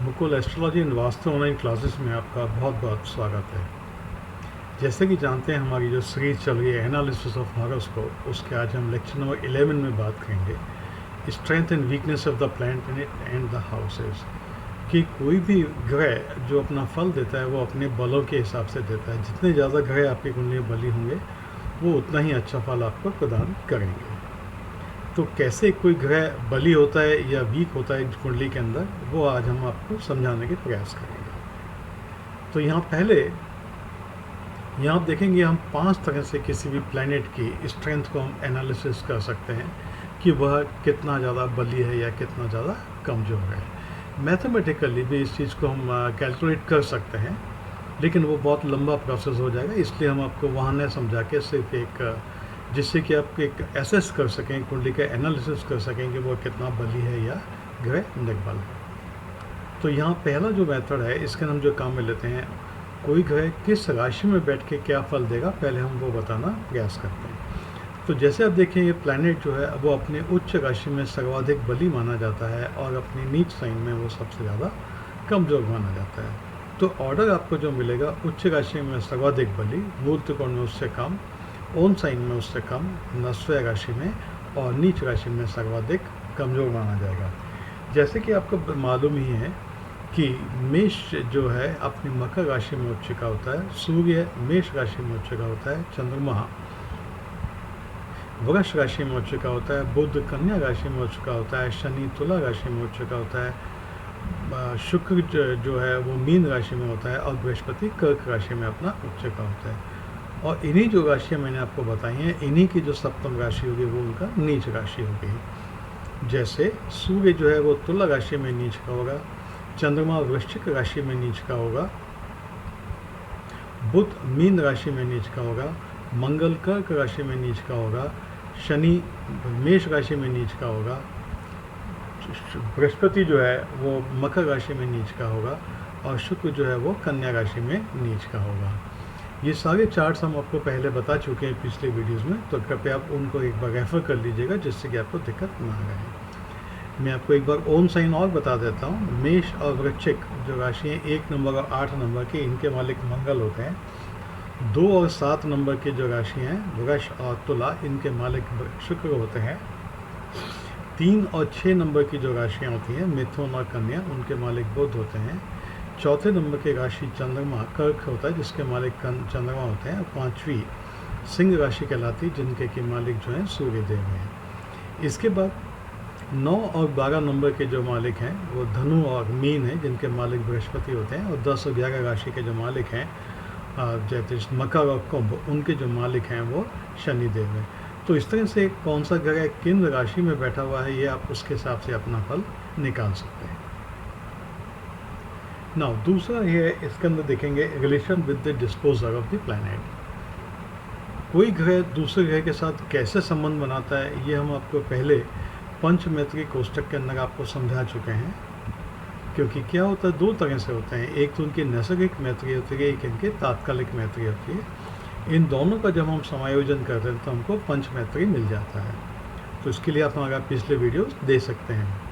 Mukul astrology and vastu online classes में आपका बहुत बहुत स्वागत है। जैसे कि जानते हैं हमारी जो सीरीज चल रही है एनालिसिस ऑफ हॉरोस्कोप, उसके आज हम लेक्चर नंबर 11 में बात करेंगे strength and weakness of the planet and the houses. कि कोई भी ग्रह जो अपना फल देता है वो अपने बलों के हिसाब से देता है। जितने ज़्यादा ग्रह आपकी कुंडली में बली होंगे वो उतना ही अच्छा फल आपको प्रदान करेंगे। तो कैसे कोई ग्रह बली होता है या वीक होता है कुंडली के अंदर, वो आज हम आपको समझाने के प्रयास करेंगे। तो यहाँ आप देखेंगे हम 5 तरह से किसी भी प्लैनेट की स्ट्रेंथ को हम एनालिसिस कर सकते हैं कि वह कितना ज़्यादा बली है या कितना ज़्यादा कमज़ोर है। मैथमेटिकली भी इस चीज़ को हम कैलकुलेट कर सकते हैं, लेकिन वो बहुत लंबा प्रोसेस हो जाएगा, इसलिए हम आपको वहाँ न समझा के सिर्फ एक जिससे कि आप एक एसेस कर सकें, कुंडली का एनालिसिस कर सकें कि वो कितना बली है या ग्रह निर्बल है। तो यहाँ पहला जो मेथड है, इसके हम जो काम में लेते हैं, कोई ग्रह किस राशि में बैठ के क्या फल देगा, पहले हम वो बताना प्रयास करते हैं। तो जैसे आप देखें, ये प्लैनेट जो है वो अपने उच्च राशि में सर्वाधिक बली माना जाता है और अपनी नीच साइन में वो सबसे ज़्यादा कमज़ोर माना जाता है। तो ऑर्डर आपको जो मिलेगा, उच्च राशि में सर्वाधिक बली, मूल त्रिकोण में उससे कम, ओन साइन में उससे कम, नस्व राशि में और नीच राशि में सर्वाधिक कमज़ोर माना जाएगा। जैसे कि आपको मालूम ही है कि मेष जो है अपनी मकर राशि में उच्च का होता है, सूर्य मेष राशि में उच्च का होता है, चंद्रमा वृष राशि में उच्च का होता है, बुध कन्या राशि में उच्च का होता है, शनि तुला राशि में उच्च का होता है, शुक्र जो है वो मीन राशि में होता है और बृहस्पति कर्क राशि में अपना उच्च का होता है। और इन्हीं जो राशियाँ मैंने आपको बताई हैं, इन्हीं की जो सप्तम राशि होगी वो उनका नीच राशि होगी। जैसे सूर्य जो है वो तुला राशि में नीच का होगा, चंद्रमा वृश्चिक राशि में नीच का होगा, बुध मीन राशि में नीच का होगा, मंगल कर्क राशि में नीच का होगा, शनि मेष राशि में नीच का होगा, बृहस्पति जो है वो मकर राशि में नीच का होगा और शुक्र जो है वो कन्या राशि में नीच का होगा। ये सारे चार्ट्स हम आपको पहले बता चुके हैं पिछले वीडियोस में, तो कृपया आप उनको एक बार रेफर कर लीजिएगा जिससे कि आपको दिक्कत ना आए। मैं आपको एक बार ओन साइन और बता देता हूँ। मेष और वृश्चिक जो राशि हैं 1 नंबर और 8 नंबर के, इनके मालिक मंगल होते हैं। 2 और 7 नंबर की जो राशि हैं वृष और तुला, इनके मालिक शुक्र होते हैं। 3 और 6 नंबर की जो राशियाँ होती हैं मिथुन और कन्या, उनके मालिक बुध होते हैं। 4थे नंबर की राशि चंद्रमा कर्क होता है जिसके मालिक चंद्रमा होते हैं। 5वीं सिंह राशि कहलाती जिनके के मालिक जो हैं सूर्य देव हैं। इसके बाद 9 और 12 नंबर के जो मालिक हैं वो धनु और मीन हैं जिनके मालिक बृहस्पति होते हैं। और 10 और 11 राशि के जो मालिक हैं जैसे मकर और कुंभ, उनके जो मालिक हैं वो शनि देव हैं। तो इस तरह से कौन सा ग्रह किन राशि में बैठा हुआ है, ये आप उसके हिसाब से अपना फल निकाल सकते हैं। नाउ दूसरा ये इसके अंदर देखेंगे relation with the disposer of the planet. कोई ग्रह दूसरे ग्रह के साथ कैसे संबंध बनाता है, ये हम आपको पहले पंचमेत्रिक कोष्टक के अंदर आपको समझा चुके हैं। क्योंकि क्या होता है, 2 तरह से होते हैं, एक तो उनकी नैसर्गिक मैत्री होती है, एक इनकी तात्कालिक मैत्री होती है। इन दोनों का जब हम समायोजन करते हैं तो हमको पंचमैत्री मिल जाता है। तो इसके लिए आप हमारा पिछले वीडियो दे सकते हैं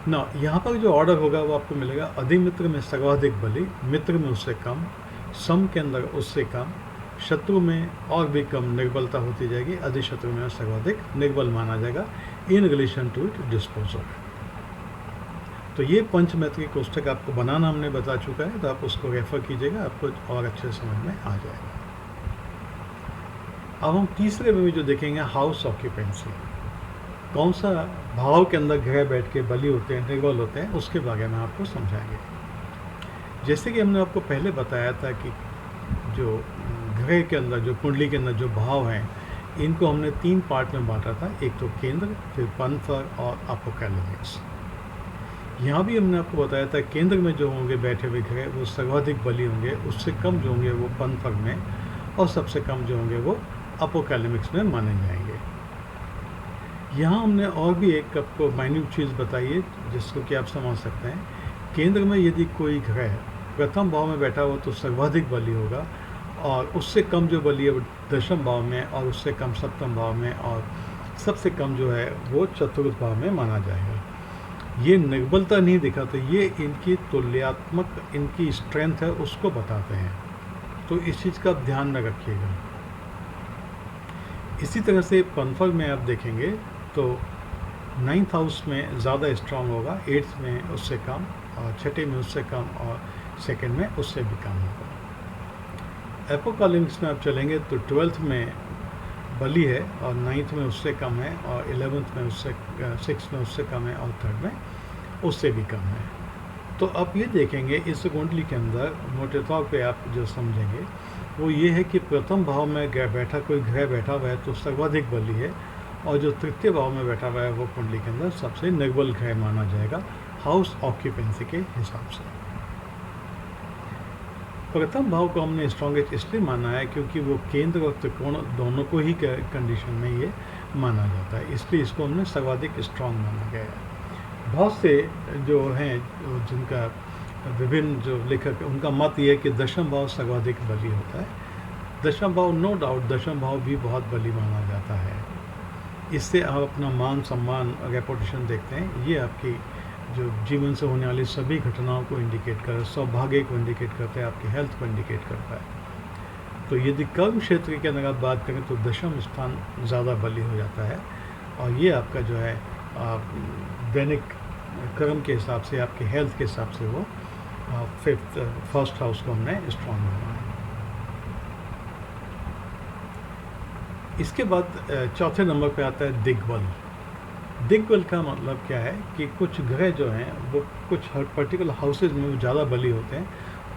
ना। यहाँ पर जो ऑर्डर होगा वो आपको मिलेगा अधिमित्र में सर्वाधिक बली, मित्र में उससे कम, सम के अंदर उससे कम, शत्रु में और भी कम निर्बलता होती जाएगी, अधिशत्रु में सर्वाधिक निर्बल माना जाएगा in relation to it disposal. तो ये पंचमेत्रिक कोष्टक आपको बनाना हमने बता चुका है, तो आप उसको रेफर कीजिएगा, आपको और अच्छे समझ में आ जाएगा। अब हम तीसरे में जो देखेंगे हाउस ऑक्यूपेंसी, कौन सा भाव के अंदर ग्रह बैठ के बली होते हैं, निर्बल होते हैं, उसके बारे में आपको समझाएंगे। जैसे कि हमने आपको पहले बताया था कि जो ग्रह के अंदर, जो कुंडली के अंदर जो भाव हैं, इनको हमने 3 पार्ट में बांटा था, एक तो केंद्र, फिर पंथर और अपोकैलिप्स। यहाँ भी हमने आपको बताया था केंद्र में जो होंगे बैठे हुए ग्रह वो सर्वाधिक बली होंगे, उससे कम जो होंगे वो पंथर में, और सबसे कम जो होंगे वो अपोकैलिप्स में माने जाएंगे। यहाँ हमने और भी एक आपको माइन्यूट चीज़ बताई है जिसको कि आप समझ सकते हैं। केंद्र में यदि कोई ग्रह प्रथम भाव में बैठा हो तो सर्वाधिक बली होगा, और उससे कम जो बली है वो दशम भाव में, और उससे कम सप्तम भाव में, और सबसे कम जो है वो चतुर्थ भाव में माना जाएगा। ये निर्बलता नहीं दिखाते, ये इनकी तुल्यात्मक इनकी स्ट्रेंथ है उसको बताते हैं। तो इस चीज़ का आप ध्यान में रखिएगा। इसी तरह से पनफल में आप देखेंगे तो 9th हाउस में ज़्यादा स्ट्रांग होगा, 8th में उससे कम, और छठे में उससे कम, और सेकंड में उससे भी कम होगा। एपोकालिप्स में आप चलेंगे तो 12th में बली है और 9th में उससे कम है, और 11th में उससे 6th में उससे कम है, और 3rd में उससे भी कम है। तो आप ये देखेंगे इस कुंडली के अंदर मोटे तौर पे आप जो समझेंगे वो ये है कि प्रथम भाव में कोई ग्रह बैठा हुआ है तो सर्वाधिक बली है, और जो तृतीय भाव में बैठा हुआ है वो कुंडली के अंदर सबसे निर्बल ग्रह माना जाएगा हाउस ऑक्यूपेंसी के हिसाब से। प्रथम भाव को हमने स्ट्रॉन्गेस्ट इसलिए माना है क्योंकि वो केंद्र और त्रिकोण दोनों को ही कंडीशन में ये माना जाता है, इसलिए इसको हमने सर्वाधिक स्ट्रॉन्ग माना गया है। बहुत से जो हैं जिनका विभिन्न जो लेखक उनका मत ये है कि दशम भाव सर्वाधिक बली होता है। दशम भाव नो डाउट दशम भाव भी बहुत बली माना जाता है। इससे आप अपना मान सम्मान रेपुटेशन देखते हैं, ये आपकी जो जीवन से होने वाली सभी घटनाओं को इंडिकेट कर, सौभाग्य को इंडिकेट करता है, आपकी हेल्थ को इंडिकेट करता है। तो यदि कर्म क्षेत्र की अगर आप बात करें तो दशम स्थान ज़्यादा बली हो जाता है, और ये आपका जो है दैनिक कर्म के हिसाब से, आपके हेल्थ के हिसाब से वो फर्स्ट हाउस को हमने स्ट्रॉन्ग माना है। इसके बाद चौथे नंबर पे आता है दिग्बल। दिग्बल का मतलब क्या है कि कुछ ग्रह जो हैं वो कुछ पर्टिकुलर हाउसेज में वो ज़्यादा बली होते हैं,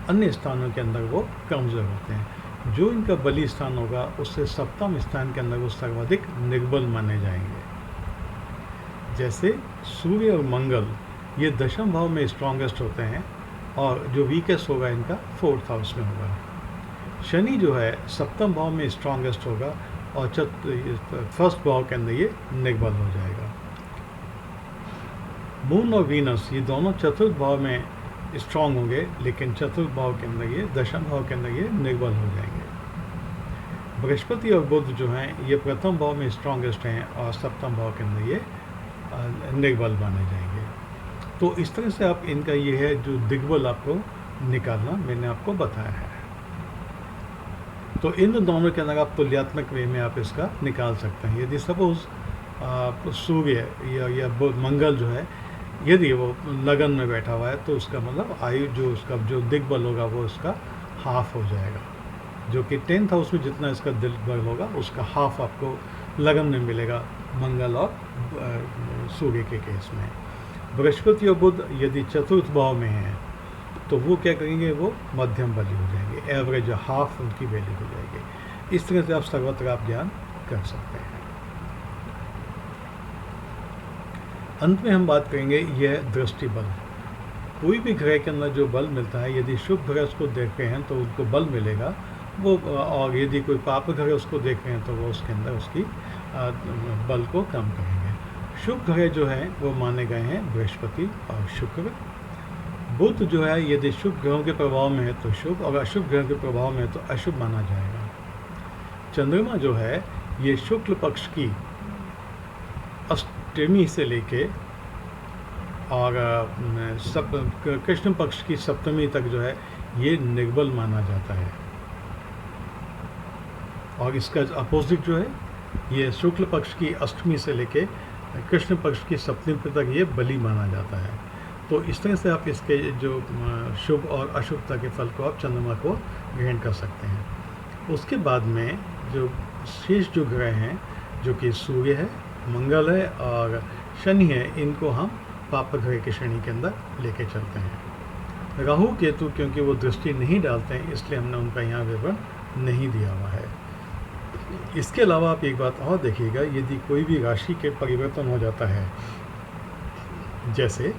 अन्य स्थानों के अंदर वो कमज़ोर होते हैं। जो इनका बली स्थान होगा उससे सप्तम स्थान के अंदर वो सर्वाधिक निर्बल माने जाएंगे। जैसे सूर्य और मंगल ये दशम भाव में स्ट्रॉन्गेस्ट होते हैं, और जो वीकेस्ट होगा इनका 4th हाउस में होगा। शनि जो है सप्तम भाव में स्ट्रॉन्गेस्ट होगा, और फर्स्ट भाव के अंदर ये निर्बल हो जाएगा। मून और वीनस ये दोनों चतुर्थ भाव में स्ट्रांग होंगे, लेकिन चतुर्थ भाव के अंदर ये, दशम भाव के अंदर ये निर्बल हो जाएंगे। बृहस्पति और बुध जो हैं ये प्रथम भाव में स्ट्रॉन्गेस्ट हैं, और सप्तम भाव के अंदर ये निर्बल माने जाएंगे। तो इस तरह से आप इनका ये है जो दिग्बल आपको निकालना मैंने आपको बताया है। तो इन दोनों के अंदर आप तुल्यात्मक वे में आप इसका निकाल सकते हैं। यदि सपोज सूर्य या मंगल जो है यदि वो लगन में बैठा हुआ है तो उसका मतलब आयु जो उसका जो दिग्बल होगा वो उसका हाफ हो जाएगा, जो कि 10th हाउस में जितना इसका दिग्बल होगा उसका हाफ आपको लगन में मिलेगा मंगल और सूर्य के केस में। बृहस्पति और बुध यदि चतुर्थ भाव में हैं तो वो क्या करेंगे, वो मध्यम बली हो जाएंगे, एवरेज हाफ उनकी वैल्यू हो जाएगी। इस तरह से आप सर्वत्र आप ध्यान कर सकते हैं। अंत में हम बात करेंगे यह दृष्टि बल। कोई भी ग्रह के अंदर जो बल मिलता है, यदि शुभ ग्रह उसको देख रहे हैं तो उनको बल मिलेगा वो, और यदि कोई पाप ग्रह उसको देख रहे हैं तो वो उसके अंदर उसकी बल को कम करेंगे। शुभ ग्रह जो हैं वो माने गए हैं बृहस्पति और शुक्र। बुध जो है यदि शुभ ग्रहों के प्रभाव में है तो शुभ, और अशुभ ग्रह के प्रभाव में है तो अशुभ माना जाएगा। चंद्रमा जो है ये शुक्ल पक्ष की अष्टमी से लेके और कृष्ण पक्ष की सप्तमी तक जो है ये निर्बल माना जाता है, और इसका अपोजिट जो है ये शुक्ल पक्ष की अष्टमी से लेके कृष्ण पक्ष की सप्तमी तक ये बली माना जाता है। तो इस तरह से आप इसके जो शुभ और अशुभता के फल को आप चंद्रमा को ग्रहण कर सकते हैं। उसके बाद में जो शेष जो ग्रह हैं जो कि सूर्य है, मंगल है और शनि है, इनको हम पाप ग्रह की श्रेणी के अंदर लेके चलते हैं। राहु केतु क्योंकि वो दृष्टि नहीं डालते हैं इसलिए हमने उनका यहाँ विवरण नहीं दिया हुआ है। इसके अलावा आप एक बात और देखिएगा, यदि कोई भी राशि के परिवर्तन हो जाता है, जैसे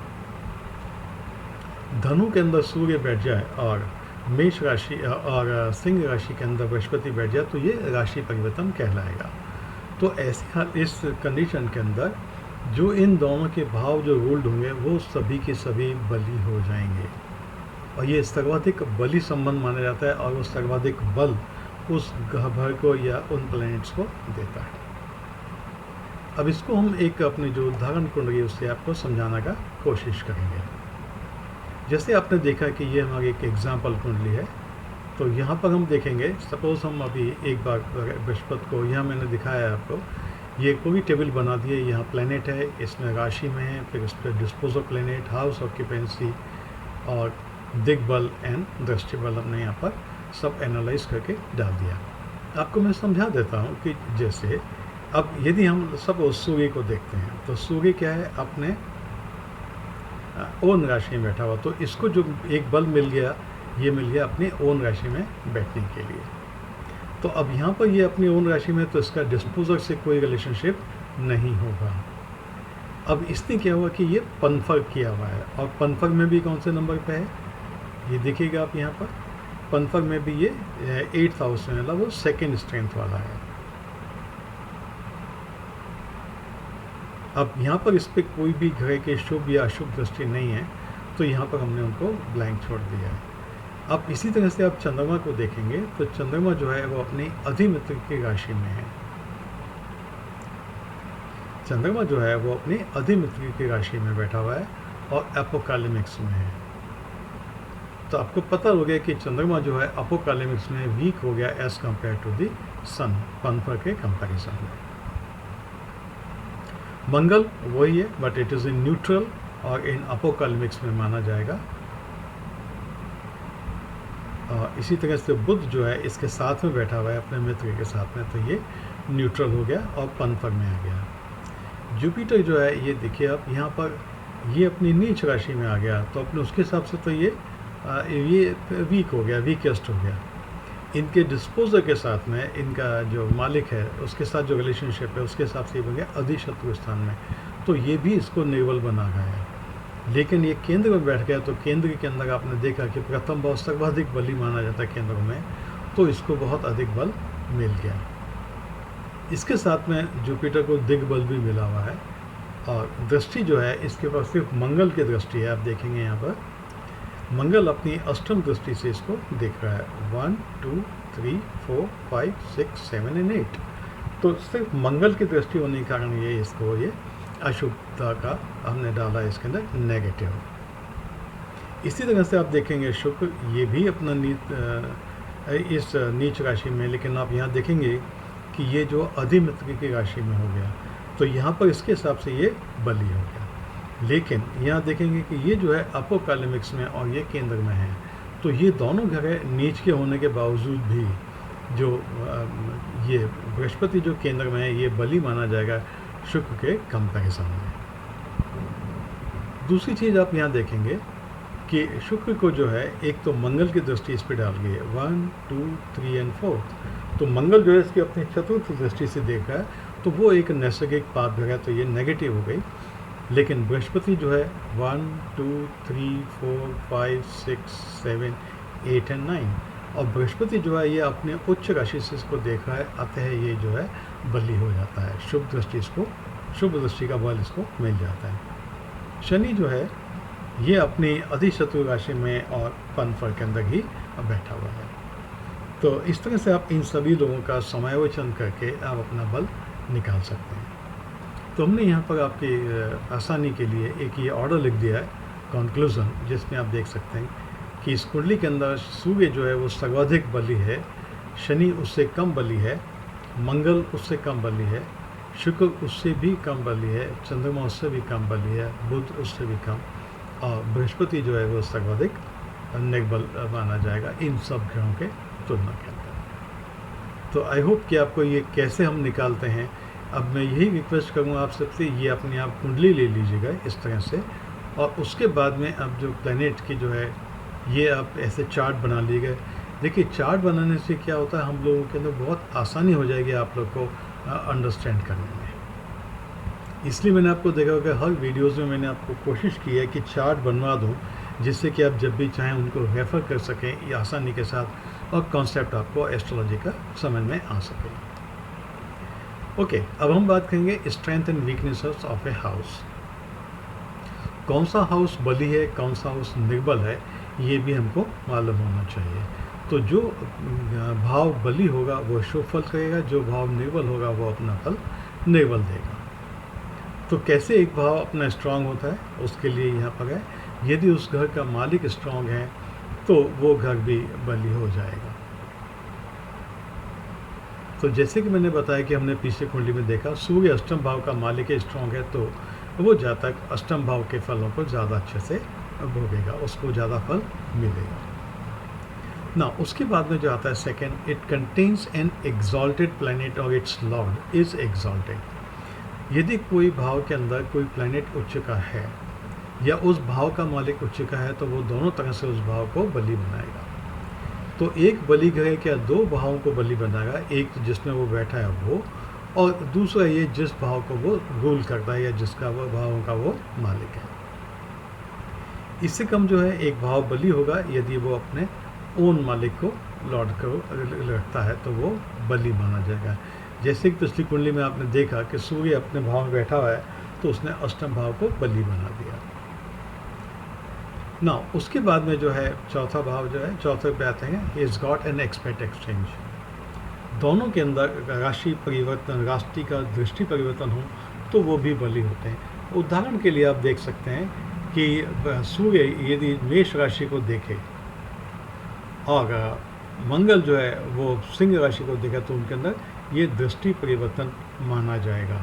धनु के अंदर सूर्य बैठ जाए और मेष राशि और सिंह राशि के अंदर बृहस्पति बैठ जाए तो ये राशि परिवर्तन कहलाएगा। तो ऐसे इस कंडीशन के अंदर जो इन दोनों के भाव जो रूल्ड होंगे वो सभी के सभी बली हो जाएंगे, और ये सर्वाधिक बली संबंध माना जाता है, और वो सर्वाधिक बल उस ग्रह को या उन प्लैनेट्स को देता है। अब इसको हम एक अपने जो उदाहरण कुंडली उससे आपको समझाने का कोशिश करेंगे। जैसे आपने देखा कि ये हमारी एक एग्जाम्पल कुंडली है, तो यहाँ पर हम देखेंगे, सपोज़ हम अभी एक बार बृहस्पति को, यहाँ मैंने दिखाया है आपको, ये पूरी टेबल बना दी है। यहाँ प्लैनेट है, इसमें राशि में है, फिर इस पर डिस्पोजल प्लैनेट, हाउस ऑक्यूपेंसी और दिग्बल एंड दृष्टि बल हमने यहाँ पर सब एनालाइज करके डाल दिया। आपको मैं समझा देता हूँ कि जैसे अब यदि हम सब सूर्य को देखते हैं, तो सूर्य क्या है, अपने ओन राशि में बैठा हुआ, तो इसको जो एक बल मिल गया, ये मिल गया अपनी ओन राशि में बैठने के लिए। तो अब यहाँ पर ये अपनी ओन राशि में, तो इसका डिस्पोजर से कोई रिलेशनशिप नहीं होगा। अब इसने क्या हुआ कि ये पनफर किया हुआ है, और पनफर में भी कौन से नंबर पे है, ये देखिएगा आप यहाँ पर, पनफर में भी ये 8th हाउस में, मतलब वो सेकेंड स्ट्रेंथ वाला है। अब यहाँ पर इस पर कोई भी ग्रह के शुभ या अशुभ दृष्टि नहीं है, तो यहाँ पर हमने उनको ब्लैंक छोड़ दिया है। अब इसी तरह से आप चंद्रमा को देखेंगे, तो चंद्रमा जो है वो अपनी अधिमित्र की राशि में है। चंद्रमा जो है वो अपनी अधिमित्र की राशि में बैठा हुआ है और अपोकालिमिक्स में है। तो आपको पता हो गया कि चंद्रमा जो है अपोकालिमिक्स में वीक हो गया एज कंपेयर टू दी सन, पनफर के कंपैरिजन में। मंगल वही है, but it is in neutral और इन अपोकालिमिक्स में माना जाएगा। इसी तरह से बुध जो है इसके साथ में बैठा हुआ है अपने मित्र के साथ में, तो ये न्यूट्रल हो गया और पनफर में आ गया। जुपिटर जो है, ये देखिए आप यहाँ पर, ये अपनी नीच राशि में आ गया, तो अपने उसके हिसाब से तो ये वीक हो गया, वीकेस्ट हो गया। इनके डिस्पोजर के साथ में, इनका जो मालिक है उसके साथ जो रिलेशनशिप है उसके हिसाब से ये बन गया अधिशत्रु स्थान में, तो ये भी इसको निर्बल बना गया है। लेकिन ये केंद्र में बैठ गया, तो केंद्र के अंदर आपने देखा कि प्रथम भाव सर्वाधिक बली माना जाता है केंद्र में, तो इसको बहुत अधिक बल मिल गया। इसके साथ में जुपिटर को दिग्बल भी मिला हुआ है, और दृष्टि जो है इसके पास सिर्फ मंगल की दृष्टि है। आप देखेंगे यहाँ पर मंगल अपनी अष्टम दृष्टि से इसको देख रहा है, 1 2 3 4 5 6 7 एंड 8, तो सिर्फ मंगल की दृष्टि होने के कारण ये इसको ये अशुभता का हमने डाला इसके अंदर नेगेटिव। इसी तरह से आप देखेंगे शुक्र, ये भी अपना इस नीच राशि में, लेकिन आप यहाँ देखेंगे कि ये जो अधिमित्र की राशि में हो गया, तो यहाँ पर इसके हिसाब से ये बली हो गया। लेकिन यहाँ देखेंगे कि ये जो है अपोकालिमिक्स में और ये केंद्र में है, तो ये दोनों ग्रह नीच के होने के बावजूद भी जो ये बृहस्पति जो केंद्र में है, ये बली माना जाएगा शुक्र के कंपैरिजन में। दूसरी चीज़ आप यहाँ देखेंगे कि शुक्र को जो है, एक तो मंगल की दृष्टि इस पर डाल गई है 1 2 3 एंड 4, तो मंगल जो है इसकी अपनी चतुर्थ दृष्टि से देखा है, तो वो एक नैसर्गिक पाप है, तो ये नेगेटिव हो गई। लेकिन बृहस्पति जो है 1 2 3 4 5 6 7 8 एंड 9, और बृहस्पति जो है ये अपने उच्च राशि से इसको देखा है, अतः ये जो है बली हो जाता है, शुभ दृष्टि इसको, शुभ दृष्टि का बल इसको मिल जाता है। शनि जो है ये अपनी अधिशत्रु राशि में और पनफर के अंदर ही बैठा हुआ है। तो इस तरह से आप इन सभी लोगों का समायोजन करके आप अपना बल निकाल सकते हैं। तो हमने यहाँ पर आपकी आसानी के लिए एक ये ऑर्डर लिख दिया है कंक्लूजन, जिसमें आप देख सकते हैं कि इस कुंडली के अंदर सूर्य जो है वो सर्वाधिक बली है, शनि उससे कम बली है, मंगल उससे कम बली है, शुक्र उससे भी कम बली है, चंद्रमा उससे भी कम बली है, बुध उससे भी कम, और बृहस्पति जो है वो सर्वाधिक निर्बल माना जाएगा इन सब ग्रहों के तुलना के अंदर। तो आई होप कि आपको ये कैसे हम निकालते हैं, अब मैं यही रिक्वेस्ट करूँगा आप सबसे, ये अपने आप कुंडली ले लीजिएगा इस तरह से, और उसके बाद में अब जो प्लैनेट की जो है ये आप ऐसे चार्ट बना लिए गए। देखिए चार्ट बनाने से क्या होता है, हम लोगों के अंदर बहुत आसानी हो जाएगी आप लोग को अंडरस्टैंड करने में। इसलिए मैंने आपको देखा होगा हर वीडियोस में मैंने आपको कोशिश की है कि चार्ट बनवा दूं, जिससे कि आप जब भी चाहें उनको रेफ़र कर सकें ये आसानी के साथ, और कॉन्सेप्ट आपको एस्ट्रोलॉजी का समझ में आ सके। ओके, अब हम बात करेंगे strength and weaknesses of a house. कौन सा हाउस बली है, कौन सा हाउस निर्बल है, ये भी हमको मालूम होना चाहिए। तो जो भाव बली होगा वो शुभ फल करेगा, जो भाव निर्बल होगा वो अपना फल निर्बल देगा। तो कैसे एक भाव अपना स्ट्रांग होता है, उसके लिए यहाँ पर है, यदि उस घर का मालिक स्ट्रांग है तो वो घर भी बली हो जाएगा। तो जैसे कि मैंने बताया कि हमने पीछे कुंडली में देखा, सूर्य अष्टम भाव का मालिक स्ट्रांग है तो वो जातक अष्टम भाव के फलों को ज़्यादा अच्छे से भोगेगा, उसको ज़्यादा फल मिलेगा ना। उसके बाद में जो आता है second, it contains an exalted planet और इट्स लॉर्ड इज एग्जॉल्टेड। यदि कोई भाव के अंदर कोई प्लैनेट उच्च का है या उस भाव का मालिक उच्च का है तो वो दोनों तरह से उस भाव को बली बनाएगा। तो एक बली ग्रह क्या दो भावों को बली बनाएगा, एक तो जिसमें वो बैठा है वो, और दूसरा ये जिस भाव को वो रूल करता है या जिसका वो भावों का वो मालिक है। इससे कम जो है एक भाव बली होगा यदि वो अपने ओन मालिक को लॉर्ड को रखता है तो वो बली माना जाएगा। जैसे कि पिछली कुंडली में आपने देखा कि सूर्य अपने भाव में बैठा हुआ है तो उसने अष्टम भाव को बली बना दिया ना। उसके बाद में जो है चौथा भाव जो है, चौथे पे आते हैं is got an expect exchange. दोनों के अंदर राशि परिवर्तन, राशि का दृष्टि परिवर्तन हो तो वो भी बली होते हैं। उदाहरण के लिए आप देख सकते हैं कि सूर्य यदि मेष राशि को देखे और मंगल जो है वो सिंह राशि को देखा तो उनके अंदर ये दृष्टि परिवर्तन माना जाएगा।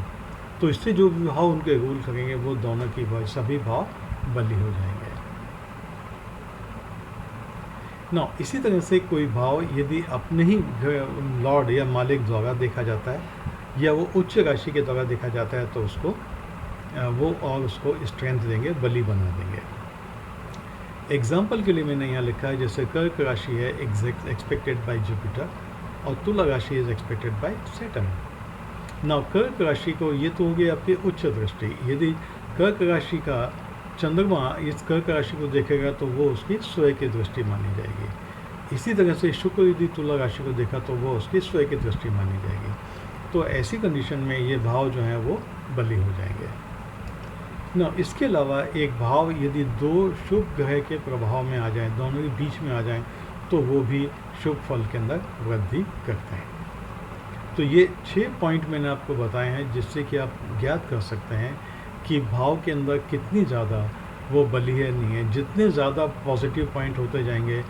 तो इससे जो भी भाव उनके रूल करेंगे वो दोनों की सभी भाव बली हो जाएंगे ना। इसी तरह से कोई भाव यदि अपने ही लॉर्ड या मालिक द्वारा देखा जाता है या वो उच्च राशि के द्वारा देखा जाता है तो उसको वो और उसको स्ट्रेंथ देंगे, बली बना देंगे। एग्जाम्पल के लिए मैंने यहाँ लिखा है जैसे कर्क राशि है एक्सपेक्टेड बाय जुपिटर और तुला राशि is expected bye Saturn. Now कर्क राशि को ये तो हो गई आपकी उच्च दृष्टि। यदि कर्क राशि का चंद्रमा इस कर्क राशि को देखेगा तो वो उसकी स्वयं की दृष्टि मानी जाएगी। इसी तरह से शुक्र यदि तुला राशि को देखा तो वो उसकी स्वयं की दृष्टि मानी जाएगी। तो ऐसी कंडीशन में ये भाव जो हैं वो बली हो जाएंगे ना। इसके अलावा एक भाव यदि दो शुभ ग्रह के प्रभाव में आ जाएं, दोनों के बीच में आ जाएं तो वो भी शुभ फल के अंदर वृद्धि करते हैं। तो ये 6 पॉइंट मैंने आपको बताए हैं जिससे कि आप ज्ञात कर सकते हैं कि भाव के अंदर कितनी ज़्यादा वो बली है नहीं है। जितने ज़्यादा पॉजिटिव पॉइंट होते जाएंगे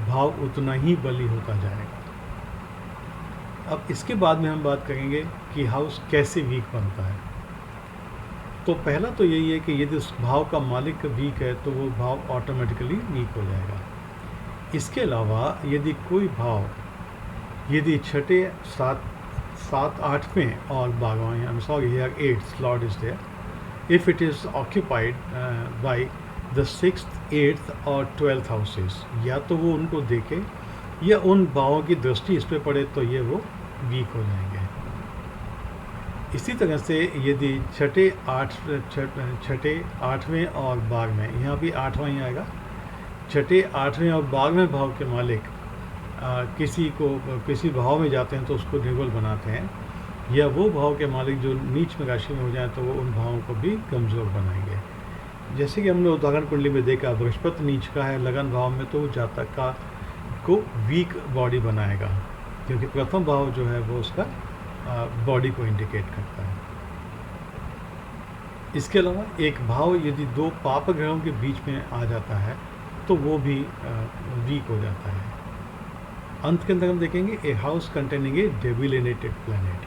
भाव उतना ही बली होता जाएगा। अब इसके बाद में हम बात करेंगे कि हाउस कैसे वीक बनता है। तो पहला तो यही है कि यदि उस भाव का मालिक वीक है तो वो भाव ऑटोमेटिकली वीक हो जाएगा। इसके अलावा यदि कोई भाव यदि छठे, सात, आठवें और 12वें, I am sorry here 8th lord is there, if it is occupied by the 6th, 8th और 12th houses, या तो वो उनको देखे या उन भावों की दृष्टि इस पे पड़े तो ये वो वीक हो जाएंगे। इसी तरह से यदि छठे, 8वें और 12वें, यहाँ भी 8वां ही आएगा, छठे, 8वें और 12वें भाव के मालिक किसी भाव में जाते हैं तो उसको निर्बल बनाते हैं, या वो भाव के मालिक जो नीच में राशि में हो जाए तो वो उन भावों को भी कमज़ोर बनाएंगे। जैसे कि हमने उदाहरण कुंडली में देखा, बृहस्पति नीच का है लगन भाव में तो वो जातक को वीक बॉडी बनाएगा क्योंकि प्रथम भाव जो है वो उसका बॉडी को इंडिकेट करता है। इसके अलावा एक भाव यदि दो पाप ग्रहों के बीच में आ जाता है तो वो भी वीक हो जाता है। अंत के अंदर हम देखेंगे a house containing a debilitated planet.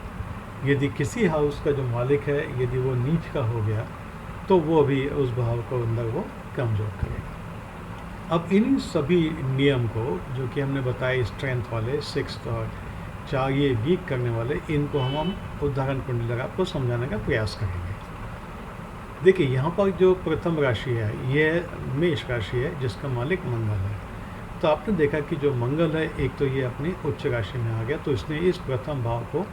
यदि किसी हाउस का जो मालिक है यदि वो नीच का हो गया तो वो भी उस भाव को अंदर वो कमज़ोर करेगा। अब इन सभी नियम को जो कि हमने बताए स्ट्रेंथ वाले 6th और 4 ये वीक करने वाले, इनको हम उदाहरण कुंडली लगा आपको समझाने का प्रयास करेंगे। देखिए यहाँ पर जो प्रथम राशि है ये मेष राशि है जिसका मालिक मंगल है। तो आपने देखा कि जो मंगल है एक तो ये अपनी उच्च राशि में आ गया तो इसने इस प्रथम भाव को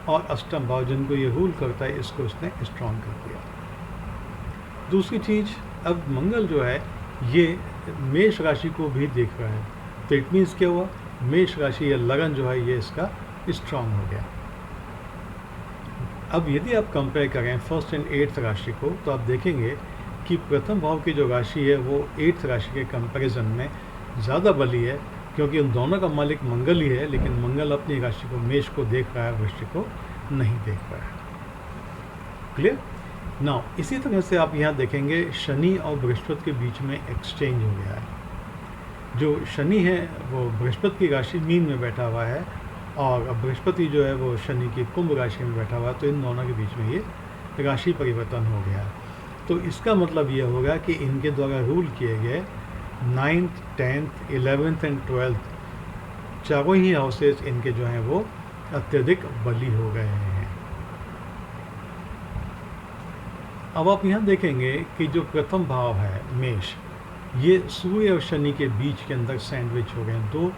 और अष्टम भाव जिनको ये रूल करता है इसको इसने स्ट्रॉन्ग कर दिया। दूसरी चीज़, अब मंगल जो है ये मेष राशि को भी देख रहा है तो इट मीन्स क्या हुआ, मेष राशि या लगन जो है ये इसका स्ट्रॉन्ग हो गया। अब यदि आप कंपेयर करें 1st एंड 8th राशि को तो आप देखेंगे कि प्रथम भाव की जो राशि है वो 8th राशि के कंपैरिजन में ज़्यादा बली है क्योंकि उन दोनों का मालिक मंगल ही है, लेकिन मंगल अपनी राशि को मेष को देख रहा है, वृश्चिक को नहीं देख रहा है। क्लियर। नाउ इसी तरह से आप यहाँ देखेंगे शनि और बृहस्पति के बीच में एक्सचेंज हो गया है। जो शनि है वो बृहस्पति की राशि मीन में बैठा हुआ है और बृहस्पति जो है वो शनि की कुंभ राशि में बैठा हुआ है, तो इन दोनों के बीच में ये राशि परिवर्तन हो गया। तो इसका मतलब ये होगा कि इनके द्वारा रूल किए गए 9th, 10th, 11th and 12th चारों ही हाउसेस इनके जो हैं वो अत्यधिक बली हो गए हैं। अब आप यहाँ देखेंगे कि जो प्रथम भाव है मेष, ये सूर्य और शनि के बीच के अंदर सैंडविच हो गए हैं, दो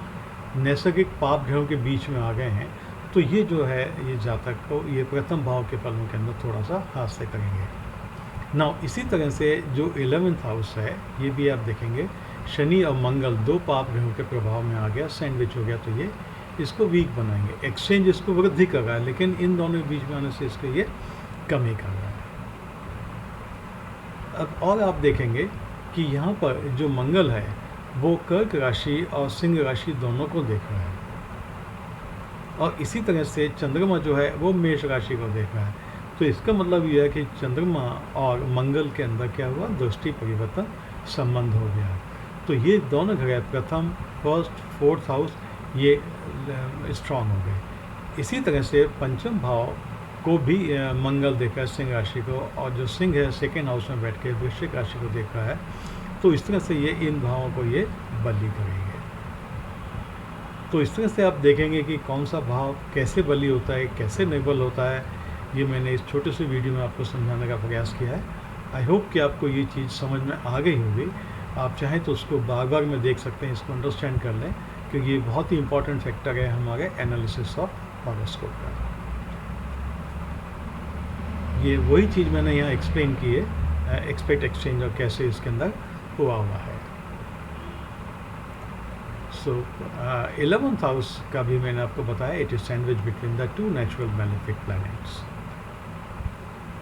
नैसर्गिक पाप ग्रहों के बीच में आ गए हैं। तो ये जो है ये जातक को ये प्रथम भाव के फलों के अंदर थोड़ा सा हास्य करेंगे। नाउ इसी तरह से जो 11th हाउस है ये भी आप देखेंगे शनि और मंगल दो पाप ग्रहों के प्रभाव में आ गया, सैंडविच हो गया, तो ये इसको वीक बनाएंगे। एक्सचेंज इसको वृद्धि कर रहा है, लेकिन इन दोनों के बीच में आने से इसको ये कमी कर रहा है। अब और आप देखेंगे कि यहाँ पर जो मंगल है वो कर्क राशि और सिंह राशि दोनों को देख रहा है, और इसी तरह से चंद्रमा जो है वो मेष राशि को देख रहा है। तो इसका मतलब ये है कि चंद्रमा और मंगल के अंदर क्या हुआ, दृष्टि परिवर्तन संबंध हो गया। तो ये दोनों ग्रह प्रथम, फर्स्ट, फोर्थ हाउस ये स्ट्रांग हो गए। इसी तरह से पंचम भाव को भी मंगल देखा है सिंह राशि को, और जो सिंह है सेकेंड हाउस में बैठ के वृश्चिक राशि को देख रहा है। तो इस तरह से ये इन भावों को ये बली करेंगे। तो इस तरह से आप देखेंगे कि कौन सा भाव कैसे बली होता है, कैसे निर्बल होता है, ये मैंने इस छोटे से वीडियो में आपको समझाने का प्रयास किया है। आई होप कि आपको ये चीज़ समझ में आ गई होगी। आप चाहें तो उसको बार बार में देख सकते हैं, इसको अंडरस्टैंड कर लें, क्योंकि ये बहुत ही इंपॉर्टेंट फैक्टर है हमारे एनालिसिस ऑफ हॉरोस्कोप का। ये वही चीज़ मैंने यहाँ एक्सप्लेन की है, एक्सपेक्ट एक्सचेंज और कैसे इसके अंदर हुआ है। सो 11th हाउस का भी मैंने आपको बताया, it is sandwich between the two natural malefic planets.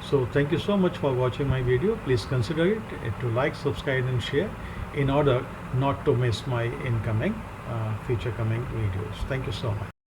So thank you so much for watching my video. Please consider it to like, subscribe and share in order not to miss my incoming future coming videos. Thank you so much.